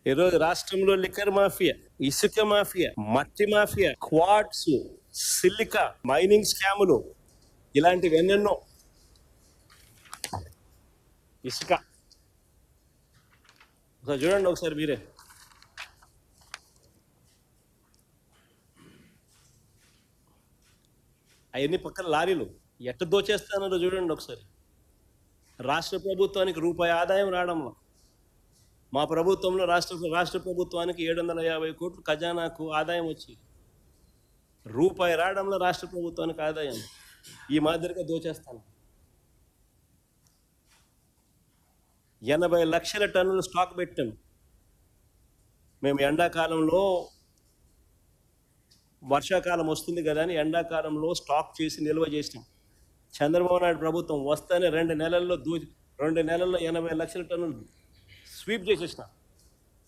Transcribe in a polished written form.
ఈరోజు రాష్ట్రంలో liquor mafia, ఇసుక మాఫియా, మట్టి మాఫియా, క్వార్ట్స్, సిలికా, మైనింగ్ స్కాములు, ఇలాంటివి ఎన్నెన్నో. ఇసుక ఒకసారి చూడండి, ఒకసారి మీరే. అవన్నీ పక్కన లారీలు ఎట్ట దోచేస్తానో చూడండి ఒకసారి. రాష్ట్ర ప్రభుత్వానికి రూపాయి ఆదాయం రావడంలో, మా ప్రభుత్వంలో రాష్ట్ర ప్రభుత్వానికి 750 కోట్లు ఖజానాకు ఆదాయం వచ్చి రూపాయి రావడంలో రాష్ట్ర ప్రభుత్వానికి ఆదాయం ఈ మాదిరిగా దోచేస్తాను. 80 లక్షల టన్నులు స్టాక్ పెట్టాం మేము. ఎండాకాలంలో, వర్షాకాలం వస్తుంది కదా అని ఎండాకాలంలో స్టాక్ చేసి నిల్వ చేసినాం. చంద్రబాబు నాయుడు ప్రభుత్వం వస్తేనే 2 నెలల్లో 80 లక్షల టన్నులు స్వీప్ చేసేసిన.